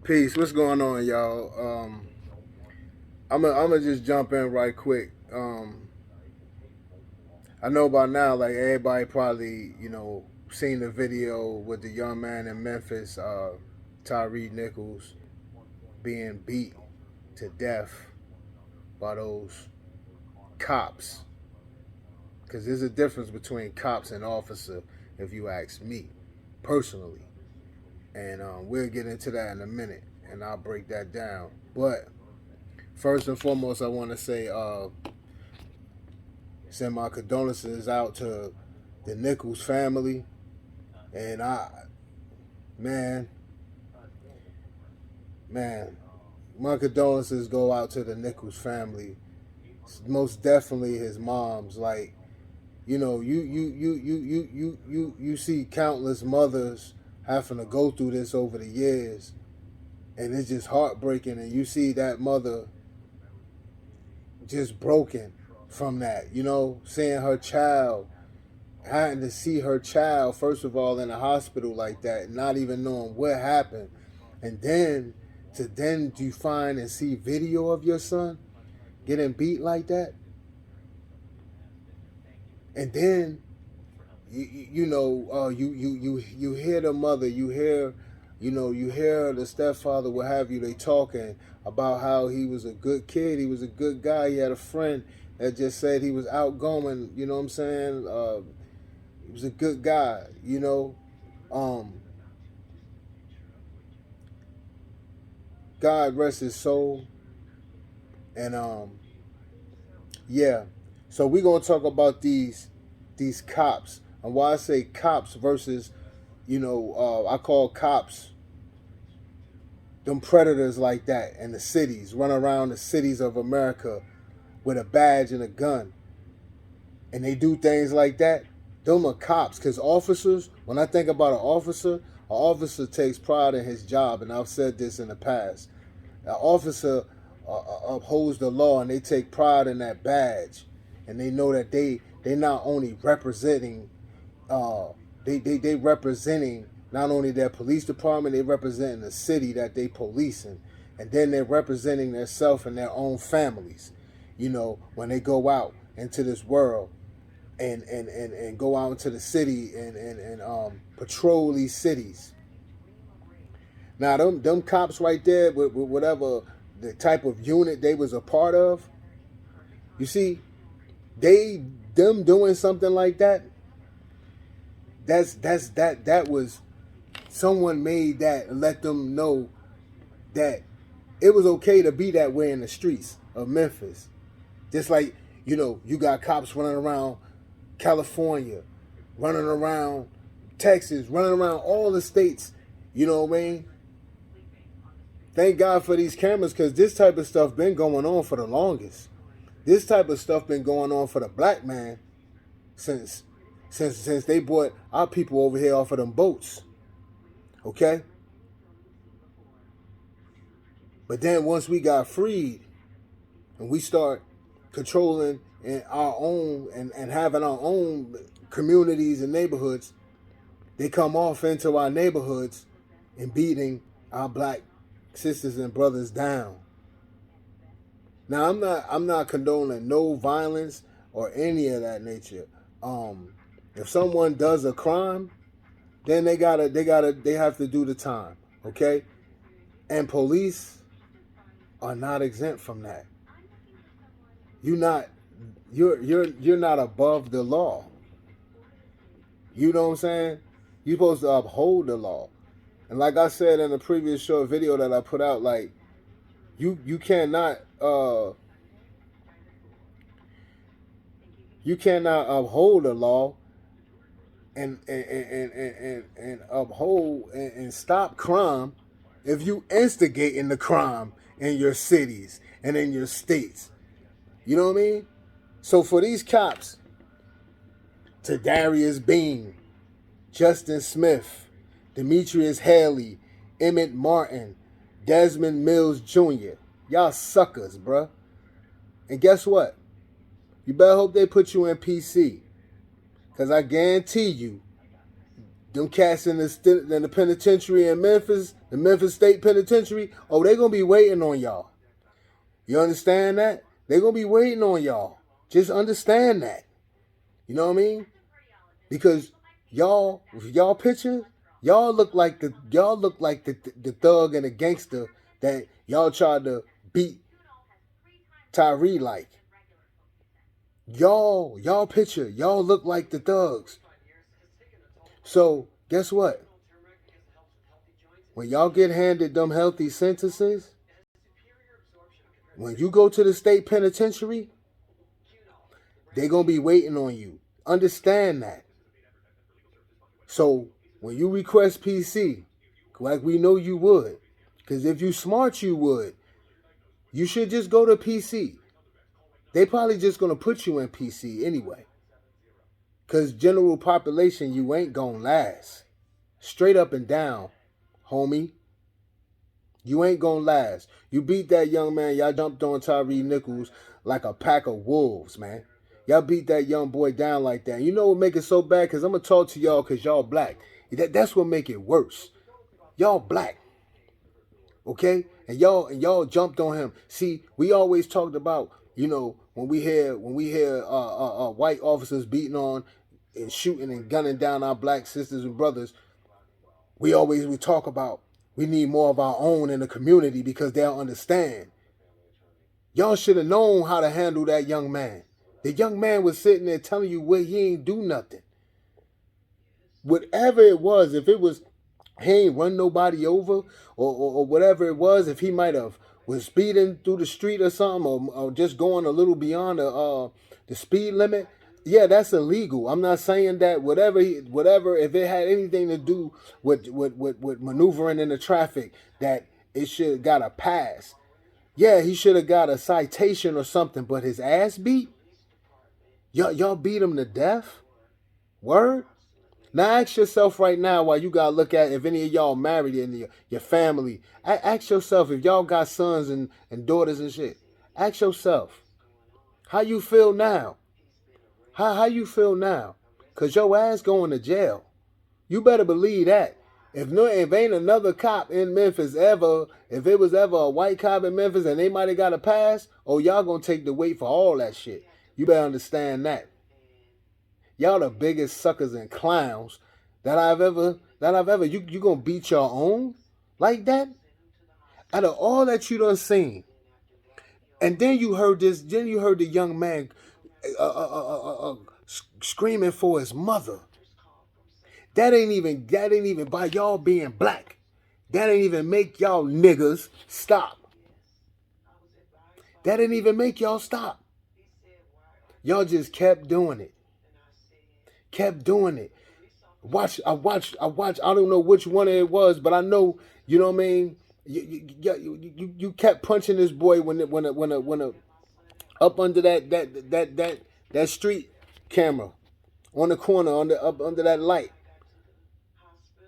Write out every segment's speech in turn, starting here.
Peace. What's going on, y'all? I'm gonna just jump in right quick. I know by now, like everybody probably, seen the video with the young man in Memphis, Tyree Nichols, being beat to death by those cops. Because there's a difference between cops and officer, if you ask me, personally. And we'll get into that in a minute, and I'll break that down. But first and foremost, I want to say, send my condolences out to the Nichols family. And man, man, my condolences go out to the Nichols family. Most definitely his mom's. Like, you see countless mothers having to go through this over the years, and it's just heartbreaking. And you see that mother just broken from that, seeing her child, having to see her child, first of all, in a hospital like that, not even knowing what happened. And then do you find and see video of your son getting beat like that? And then you hear the mother, you hear the stepfather, what have you, they talking about how he was a good kid, he was a good guy, he had a friend that just said he was outgoing, you know what I'm saying? He was a good guy, God rest his soul. And yeah. So we're gonna talk about these cops. And why I say cops versus, I call cops them predators like that in the cities, run around the cities of America with a badge and a gun. And they do things like that. Them are cops. Because officers, when I think about an officer takes pride in his job. And I've said this in the past. An officer upholds the law, and they take pride in that badge. And they know that they not only representing, they representing not only their police department, they representing the city that they policing. And then they're representing themselves and their own families, when they go out into this world and go out into the city and patrol these cities. Now, them cops right there, with whatever the type of unit they was a part of, you see, them doing something like that, that was, someone made that and let them know that it was okay to be that way in the streets of Memphis. Just like, you got cops running around California, running around Texas, running around all the states, you know what I mean? Thank God for these cameras, because this type of stuff been going on for the longest. This type of stuff been going on for the black man since they brought our people over here off of them boats. Okay? But then once we got freed and we start controlling and our own and having our own communities and neighborhoods, they come off into our neighborhoods and beating our black sisters and brothers down. Now I'm not condoning no violence or any of that nature. If someone does a crime, then they have to do the time, okay? And police are not exempt from that. You're not above the law. You know what I'm saying? You're supposed to uphold the law. And like I said in the previous short video that I put out, like you cannot uphold the law and uphold and stop crime if you instigating the crime in your cities and in your states. You know what I mean? So for these cops, to Darius Bean, Justin Smith, Demetrius Haley, Emmett Martin, Desmond Mills Jr., y'all suckers, bruh. And guess what? You better hope they put you in PC. Because I guarantee you, them cats in the penitentiary in Memphis, the Memphis State Penitentiary, oh, they going to be waiting on y'all. You understand that? They going to be waiting on y'all. Just understand that. You know what I mean? Because y'all, with y'all picture, y'all look like the thug and the gangster that y'all tried to beat Tyree like. Y'all picture, y'all look like the thugs. So, guess what? When y'all get handed them healthy sentences, when you go to the state penitentiary, they going to be waiting on you. Understand that. So, when you request PC, like we know you would, because if you smart, you would, you should just go to PC. They probably just going to put you in PC anyway. Because general population, you ain't going to last. Straight up and down, homie. You ain't going to last. You beat that young man. Y'all jumped on Tyree Nichols like a pack of wolves, man. Y'all beat that young boy down like that. You know what make it so bad? Because I'm going to talk to y'all because y'all black. That's what make it worse. Y'all black. Okay? And y'all jumped on him. See, we always talked about, you know, when we hear white officers beating on and shooting and gunning down our black sisters and brothers, we talk about we need more of our own in the community because they'll understand. Y'all should have known how to handle that young man. The young man was sitting there telling you what he ain't do nothing. Whatever it was, if it was he ain't run nobody over or whatever it was, if he might have was speeding through the street or something or just going a little beyond the speed limit, yeah, that's illegal. I'm not saying that whatever, if it had anything to do with maneuvering in the traffic, that it should have got a pass. Yeah, he should have got a citation or something, but his ass beat? Y'all beat him to death? Word? Now ask yourself right now while you gotta look at if any of y'all married in your family. Ask yourself if y'all got sons and daughters and shit. Ask yourself, how you feel now? How you feel now? Cause your ass going to jail. You better believe that. If ain't another cop in Memphis ever, if it was ever a white cop in Memphis and they might have got a pass, oh, y'all gonna take the weight for all that shit. You better understand that. Y'all the biggest suckers and clowns that I've ever, you gonna beat your own like that? Out of all that you done seen. And then you heard the young man screaming for his mother. That ain't even by y'all being black. That ain't even make y'all niggas stop. That didn't even make y'all stop. Y'all just kept doing it. Kept doing it. I watched. I don't know which one it was, but I know, you know what I mean? You kept punching this boy when up under that street camera on the corner up under that light.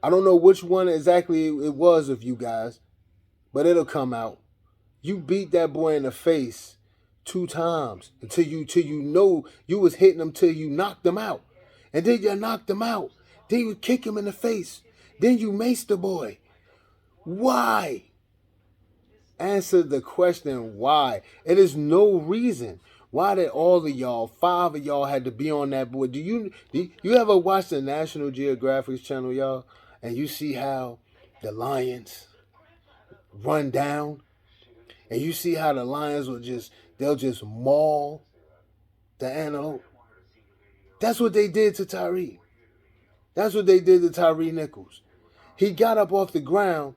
I don't know which one exactly it was of you guys, but it'll come out. You beat that boy in the face 2 times until you know you was hitting him till you knocked him out. And then you knocked him out. Then you kick him in the face. Then you maced the boy. Why? Answer the question why. It is no reason. Why did all of y'all, 5 of y'all, had to be on that boy? Do you ever watch the National Geographic channel, y'all? And you see how the lions run down? And you see how the lions they'll just maul the antelope? That's what they did to Tyree. That's what they did to Tyree Nichols. He got up off the ground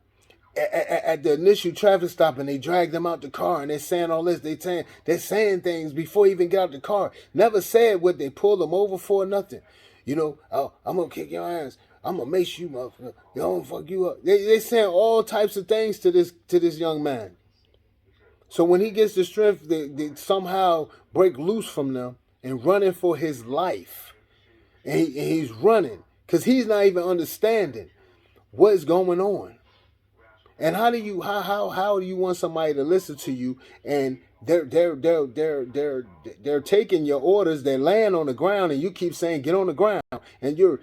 at the initial traffic stop and they dragged him out the car and they're saying all this. They're saying things before he even got out the car. Never said what they pulled him over for, nothing. You know, oh, I'm going to kick your ass. I'm going to mace you, motherfucker. I'm going to fuck you up. They saying all types of things to this young man. So when he gets the strength, they somehow break loose from them and running for his life. And he's running because he's not even understanding what's going on. And how do you want somebody to listen to you and They're taking your orders. They're laying on the ground, and you keep saying get on the ground. And you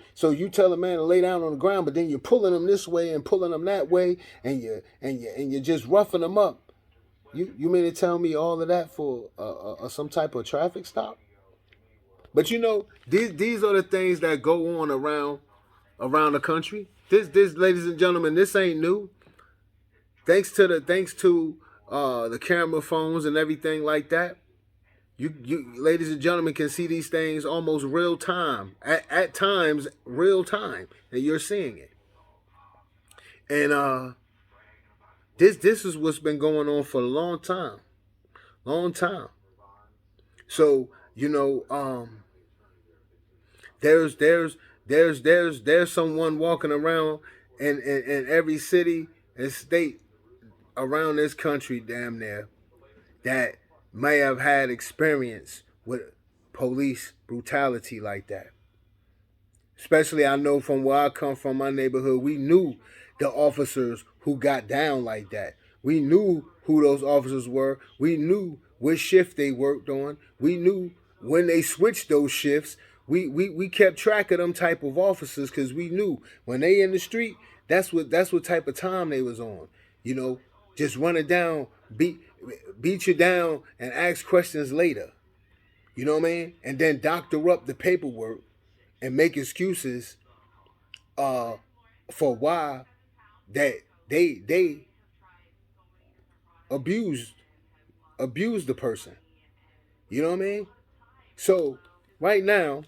tell a man to lay down on the ground, but then you're pulling them this way and pulling them that way, and you're just roughing them up. You mean to tell me all of that for some type of traffic stop? But these are the things that go on around the country. This, ladies and gentlemen, this ain't new. Thanks to the camera phones and everything like that. You ladies and gentlemen can see these things almost real time. At times real time, and you're seeing it. And this is what's been going on for a long time. Long time. So, there's someone walking around in every city and state around this country, damn near, that may have had experience with police brutality like that. Especially, I know from where I come from, my neighborhood, we knew the officers who got down like that. We knew who those officers were. We knew what shift they worked on. We knew when they switched those shifts. We kept track of them type of officers because we knew when they in the street, that's what type of time they was on. Just run it down, beat you down, and ask questions later. You know what I mean? And then doctor up the paperwork and make excuses for why that they abused the person. You know what I mean? So right now,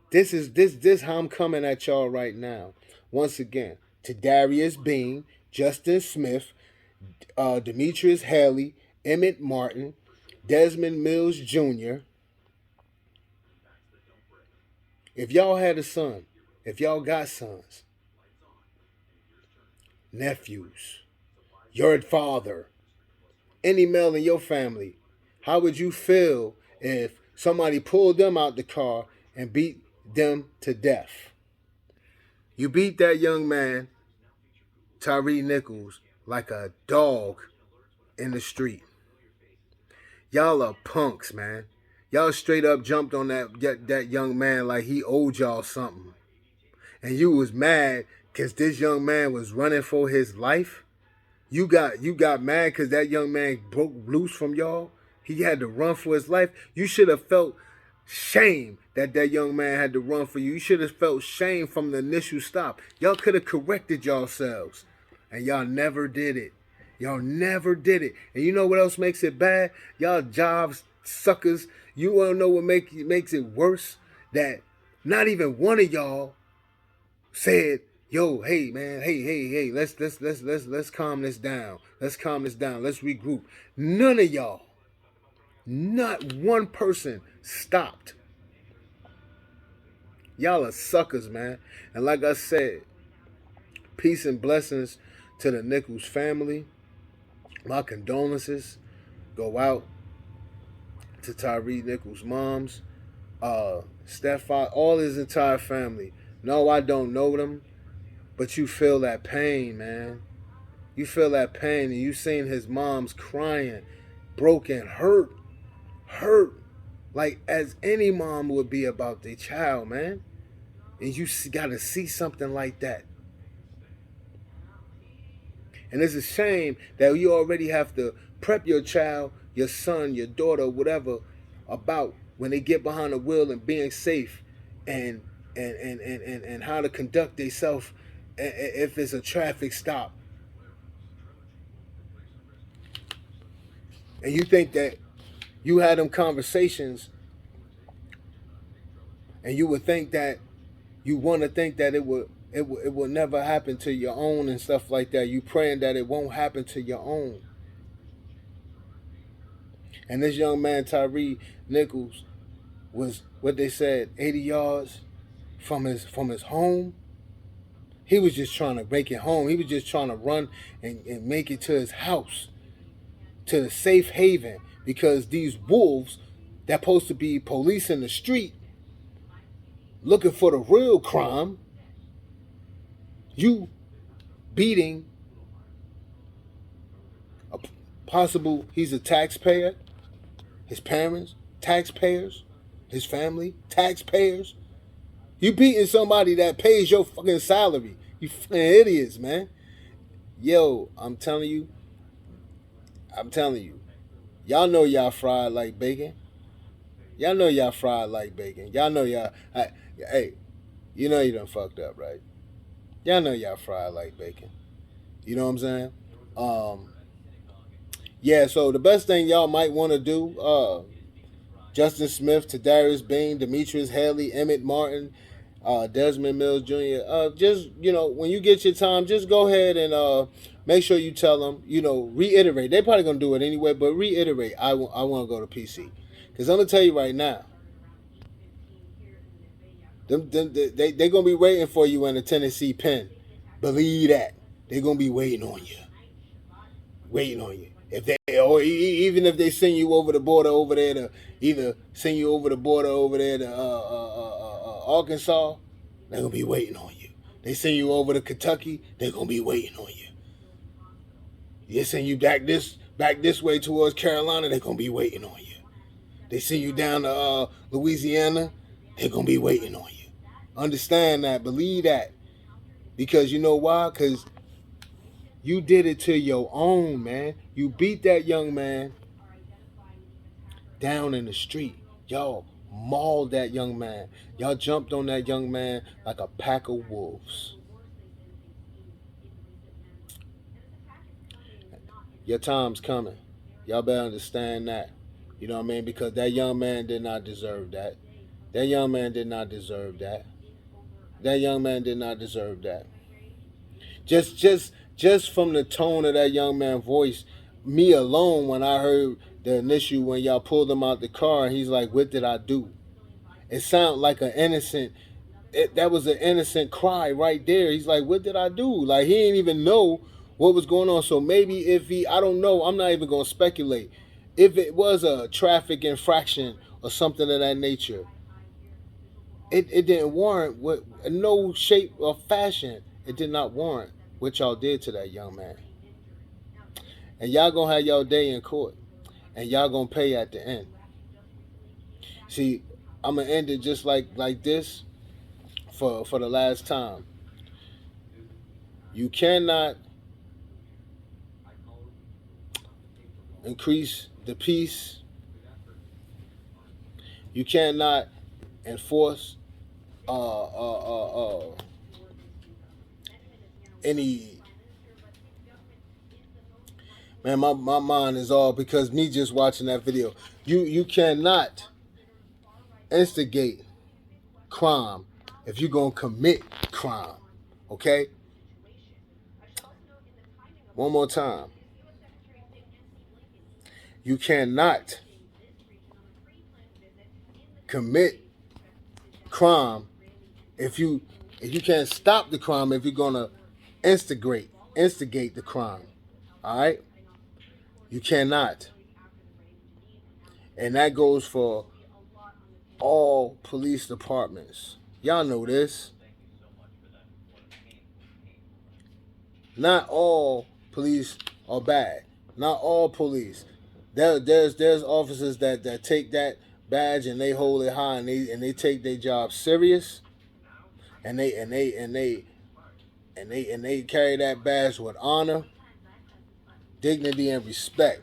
this how I'm coming at y'all right now. Once again, to Darius Bean, Justin Smith, Demetrius Haley, Emmett Martin, Desmond Mills Jr. If y'all had a son, if y'all got sons, nephews, your father, any male in your family, how would you feel if somebody pulled them out the car and beat them to death? You beat that young man, Tyree Nichols, like a dog in the street. Y'all are punks, man. Y'all straight up jumped on that young man like he owed y'all something. And you was mad because this young man was running for his life. You got mad because that young man broke loose from y'all. He had to run for his life. You should have felt shame that young man had to run for you. You should have felt shame from the initial stop. Y'all could have corrected yourselves. And y'all never did it. Y'all never did it. And you know what else makes it bad? Y'all jobs suckers. You want to know what makes it worse? That not even one of y'all said, "Yo, hey man, hey, let's calm this down. Let's calm this down. Let's regroup." None of y'all, not one person stopped. Y'all are suckers, man. And like I said, peace and blessings to the Nichols family. My condolences go out to Tyree Nichols' moms, stepfather, all his entire family. No, I don't know them, but you feel that pain, man. You feel that pain, and you seen his mom's crying, broken, hurt, like as any mom would be about their child, man. And you gotta see something like that. And it's a shame that you already have to prep your child, your son, your daughter, whatever, about when they get behind the wheel and being safe and how to conduct themselves if it's a traffic stop. And you think that you had them conversations and you would think that you want to think that it will never happen to your own and stuff like that. You praying that it won't happen to your own. And this young man, Tyree Nichols, was what they said, 80 yards from his home. He was just trying to make it home. He was just trying to run and make it to his house, to the safe haven, because these wolves that supposed to be police in the street looking for the real crime, you beating a Possible he's a taxpayer. His parents, taxpayers. His family, taxpayers. You beating somebody that pays your fucking salary. You fucking idiots, man. Yo, I'm telling you. Y'all know y'all fried like bacon. Y'all know y'all fried like bacon. Y'all know y'all. Hey, you know you done fucked up, right? Y'all know y'all fried like bacon. You know what I'm saying? Um, yeah. So the best thing y'all might want to do, Justin Smith, Tadarius Bean, Demetrius Haley, Emmett Martin, Desmond Mills Jr. Just when you get your time, just go ahead and make sure you tell them. Reiterate. They're probably gonna do it anyway, but reiterate. I want to go to PC because I'm gonna tell you right now. They gonna be waiting for you in the Tennessee pen. Believe that. They're gonna be waiting on you. Waiting on you. If they even if they send you over the border over there to either send you over the border over there to Arkansas, they're gonna be waiting on you. They send you over to Kentucky, they're gonna be waiting on you. They send you back this way towards Carolina, they're gonna be waiting on you. They send you down to Louisiana, they're gonna be waiting on you. Understand that, believe that. Because you know why? Because you did it to your own, man. You beat that young man down in the street. Y'all mauled that young man. Y'all jumped on that young man like a pack of wolves. Your time's coming. Y'all better understand that. You know what I mean? Because that young man did not deserve that. That young man did not deserve that. That young man did not deserve that. Just from the tone of that young man's voice, me alone, when I heard the initial when y'all pulled him out the car and he's like, "What did I do?" It sounded like an innocent. That was an innocent cry right there. He's like, "What did I do?" Like he didn't even know what was going on. So maybe if I don't know. I'm not even gonna speculate. If it was a traffic infraction or something of that nature, it didn't warrant what no shape or fashion. It did not warrant what y'all did to that young man. And y'all gonna have y'all day in court, and y'all gonna pay at the end. See, I'm gonna end it just like this for the last time. You cannot increase the peace. You cannot enforce any. Man, my mind is all because me just watching that video. You cannot instigate crime if you're gonna commit crime. Okay? One more time. You cannot commit crime if you can't stop the crime if you're gonna instigate the crime. All right? You cannot. And that goes for all police departments. Y'all know this. Not all police are bad. Not all police. There's officers that take that badge and they hold it high and they take their job serious and they carry that badge with honor, dignity, and respect.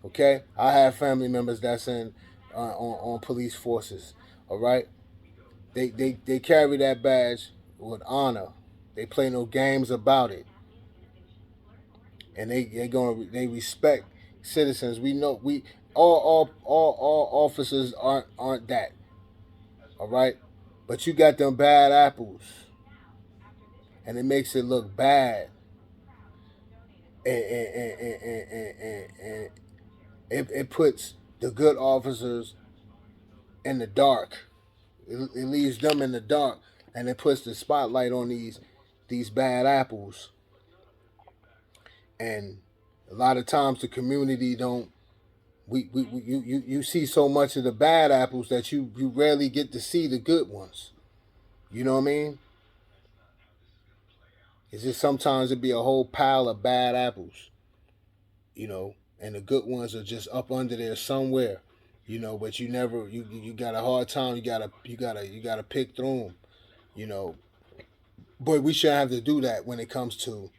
Okay, I have family members that's in on police forces. All right, they carry that badge with honor. They play no games about it, and they respect citizens. We know we all officers aren't that. All right, but you got them bad apples, and it makes it look bad, and it puts the good officers in the dark. It leaves them in the dark, and it puts the spotlight on these bad apples. And a lot of times the community don't. You see so much of the bad apples that you rarely get to see the good ones. You know what I mean? It's just sometimes it be a whole pile of bad apples. and the good ones are just up under there somewhere, but you got a hard time. You gotta pick through them, you know. But we shouldn't have to do that when it comes to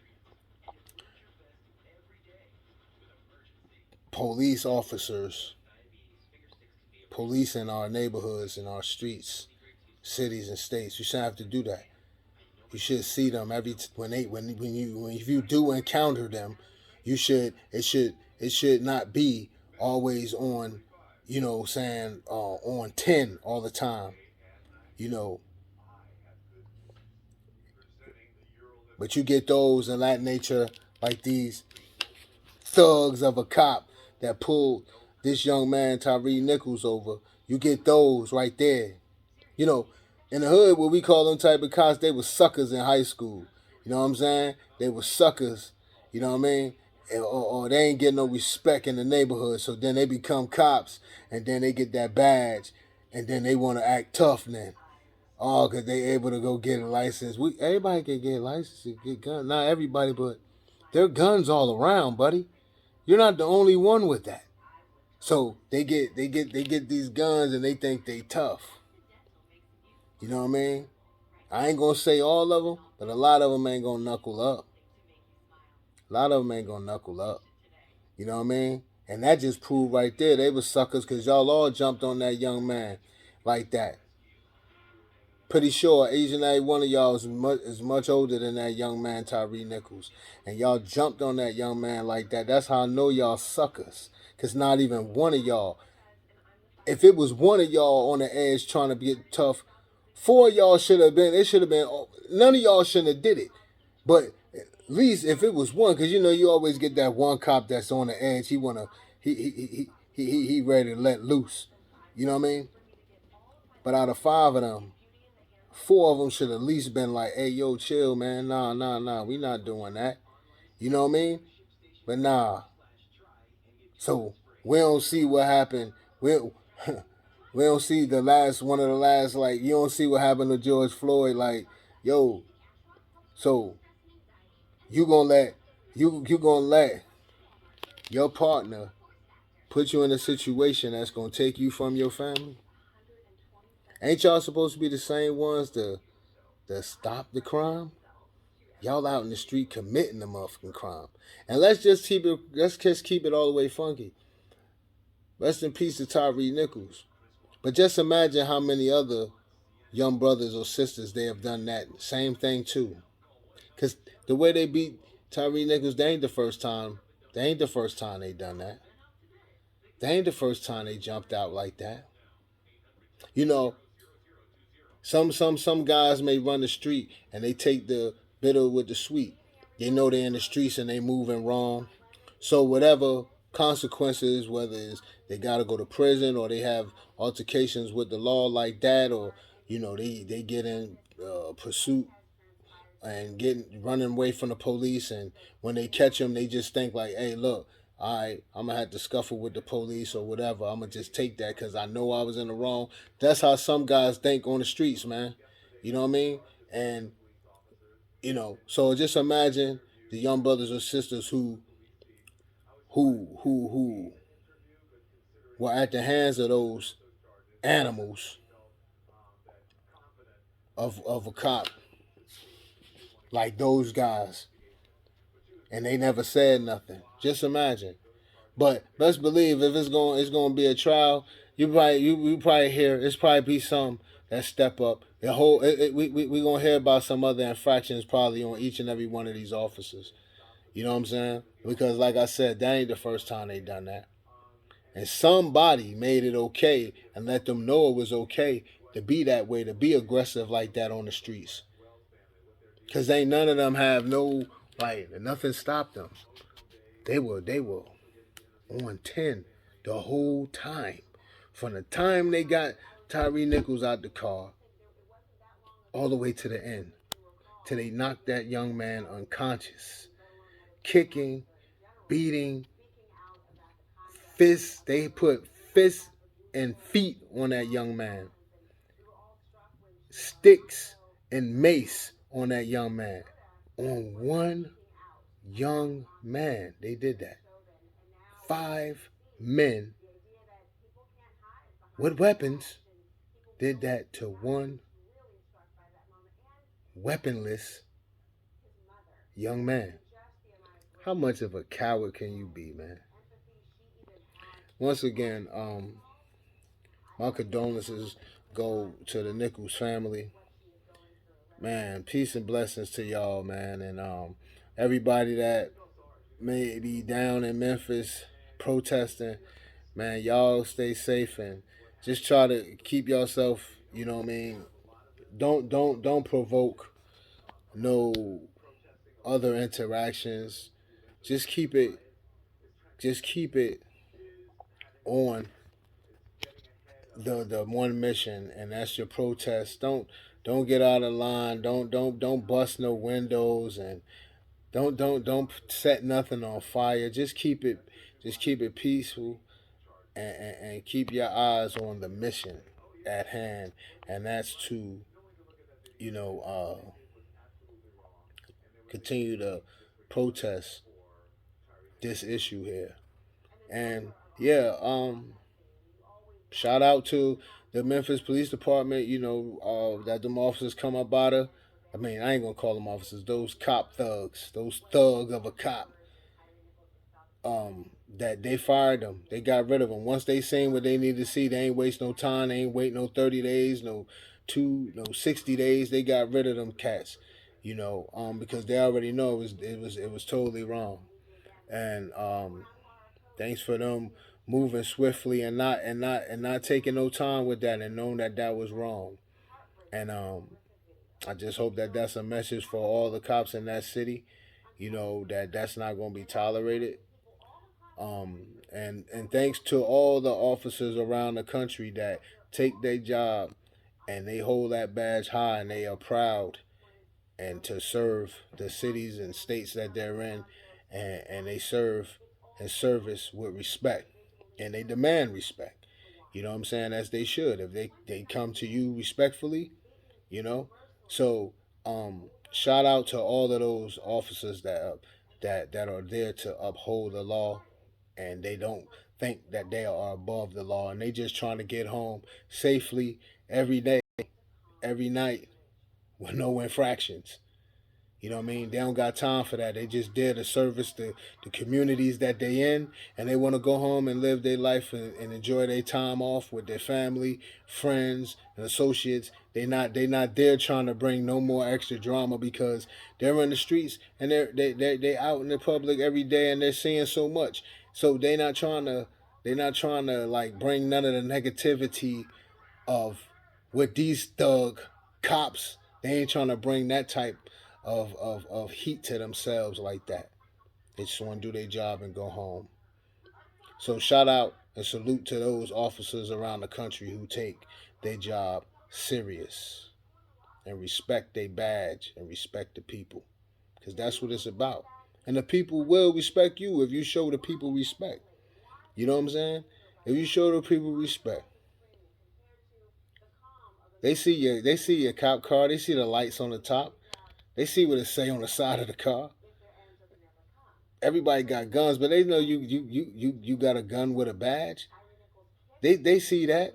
police officers, police in our neighborhoods, in our streets, cities, and states. You shouldn't have to do that. You should see them if you do encounter them, it should not be always on, saying on 10 all the time, you know. But you get those in that nature, like these thugs of a cop that pulled this young man Tyree Nichols over. You get those right there. You know, in the hood, what we call them type of cops, they were suckers in high school. You know what I'm saying? They were suckers. You know what I mean? Or they ain't getting no respect in the neighborhood. So then they become cops, and then they get that badge, and then they want to act tough then. Oh, because they able to go get a license. Everybody can get a license and get guns. Not everybody, but there are guns all around, buddy. You're not the only one with that. So they get these guns and they think they tough. You know what I mean? I ain't gonna say all of them, but a lot of them ain't gonna knuckle up. A lot of them ain't gonna knuckle up. You know what I mean? And that just proved right there they was suckers because y'all all jumped on that young man like that. Pretty sure each and every one of y'all is much older than that young man Tyree Nichols, and y'all jumped on that young man like that. That's how I know y'all suckers. Cause not even one of y'all. If it was one of y'all on the edge trying to get tough, four of y'all should have been. It should have been. None of y'all shouldn't have did it. But at least if it was one, because you always get that one cop that's on the edge. He ready to let loose. You know what I mean? But out of five of them, four of them should at least been like, "Hey, yo, chill, man. Nah. We not doing that." You know what I mean? But nah. So we don't see what happened. We we don't see the last one of the last, like, you don't see what happened to George Floyd. Like, yo, so you gonna let you gonna let your partner put you in a situation that's gonna take you from your family? Ain't y'all supposed to be the same ones to stop the crime? Y'all out in the street committing the motherfucking crime. And let's just keep it all the way funky. Rest in peace to Tyree Nichols. But just imagine how many other young brothers or sisters they have done that same thing too. Because the way they beat Tyree Nichols, they ain't the first time. They ain't the first time they done that. They ain't the first time they jumped out like that. You know, some guys may run the street and they take the bitter with the sweet. They know they're in the streets and they moving wrong. So whatever consequences, whether it's they gotta go to prison or they have altercations with the law like that, or they get in pursuit and running away from the police, and when they catch them, they just think like, hey, look, all right, I'm gonna have to scuffle with the police or whatever. I'm gonna just take that because I know I was in the wrong. That's how some guys think on the streets, man. You know what I mean? And so just imagine the young brothers or sisters who were at the hands of those animals of a cop, like those guys, and they never said nothing. Just imagine. But best believe if it's going to be a trial, you probably hear it's probably be some that step up. The whole we gonna hear about some other infractions probably on each and every one of these officers. You know what I'm saying? Because like I said, that ain't the first time they done that. And somebody made it okay and let them know it was okay to be that way, to be aggressive like that on the streets. Cause ain't none of them have no, like, nothing stopped them. They were on 10 the whole time. From the time they got Tyree Nichols out the car all the way to the end. Till they knocked that young man unconscious. Kicking, beating, fists. They put fists and feet on that young man. Sticks and mace on that young man. On one young man, they did that. 5 men with weapons did that to one weaponless young man. How much of a coward can you be, man? Once again, my condolences go to the Nichols family. Man, peace and blessings to y'all, man, and everybody that may be down in Memphis protesting. Man, y'all stay safe and just try to keep yourself. You know what I mean? Don't provoke no other interactions. Just keep it. Just keep it on the one mission, and that's your protest. Don't get out of line. Don't bust no windows, and don't set nothing on fire. Just keep it peaceful, and keep your eyes on the mission at hand, and that's to you know continue to protest this issue here. And yeah, shout out to the Memphis Police Department. That them officers come up out of. I mean, I ain't gonna call them officers. Those cop thugs, those thugs of a cop. That they fired them. They got rid of them. Once they seen what they needed to see, they ain't waste no time. They ain't wait no 30 days, no 60 days. They got rid of them cats. Because they already know it was totally wrong. And thanks for them moving swiftly and not taking no time with that and knowing that that was wrong. And I just hope that that's a message for all the cops in that city. That's not going to be tolerated. And thanks to all the officers around the country that take their job and they hold that badge high and they are proud and to serve the cities and states that they're in, and they serve and service with respect, and they demand respect. You know what I'm saying? As they should. If they come to you respectfully, you know. So shout out to all of those officers that are there to uphold the law, and they don't think that they are above the law, and they just trying to get home safely every day, every night, with no infractions. You know what I mean? They don't got time for that. They just there to service the communities that they in, and they want to go home and live their life and enjoy their time off with their family, friends, and associates. They not there trying to bring no more extra drama because they're in the streets and they out in the public every day and they're seeing so much. So they not trying to like bring none of the negativity of with these thug cops. They ain't trying to bring that type of heat to themselves like that. They just want to do their job and go home. So shout out and salute to those officers around the country who take their job serious and respect their badge and respect the people. Because that's what it's about. And the people will respect you if you show the people respect. You know what I'm saying? If you show the people respect. They see your cop car, they see the lights on the top. They see what it say on the side of the car. Everybody got guns, but they know you got a gun with a badge. They see that.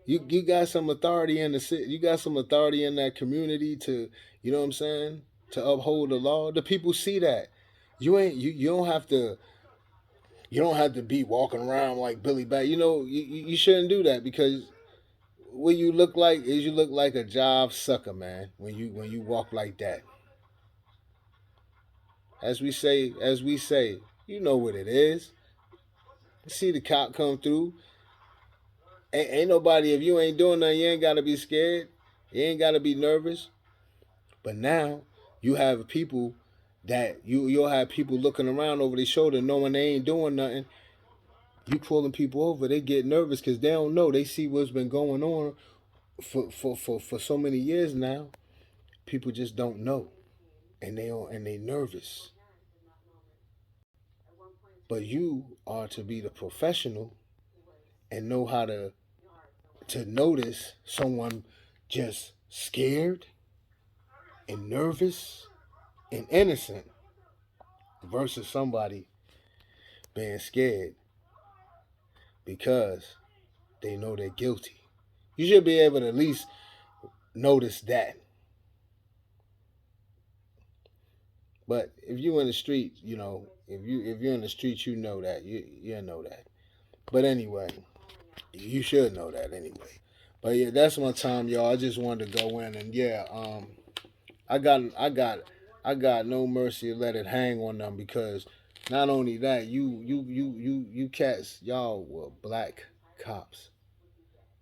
You got some authority in the city. You got some authority in that community to, you know what I'm saying, to uphold the law. The people see that. You don't have to be walking around like Billy Bat. You shouldn't do that because what you look like is you look like a job sucker, man. When you walk like that. As we say, you know what it is. You see the cop come through. Ain't nobody, if you ain't doing nothing, you ain't gotta be scared. You ain't gotta be nervous. But now you have people that you'll have people looking around over their shoulder knowing they ain't doing nothing. You pulling people over, they get nervous because they don't know. They see what's been going on for so many years now. People just don't know. And they nervous. But you are to be the professional and know how to notice someone just scared and nervous and innocent versus somebody being scared because they know they're guilty. You should be able to at least notice that. But if you in the street, if you're in the streets, you know that. You know that. But anyway, you should know that anyway. But yeah, that's my time, y'all. I just wanted to go in and yeah, I got I got I got no mercy to let it hang on them because not only that, you cats, y'all were black cops.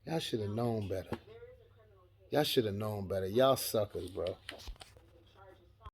Y'all should have known better. Y'all should have known better. Y'all suckers, bro.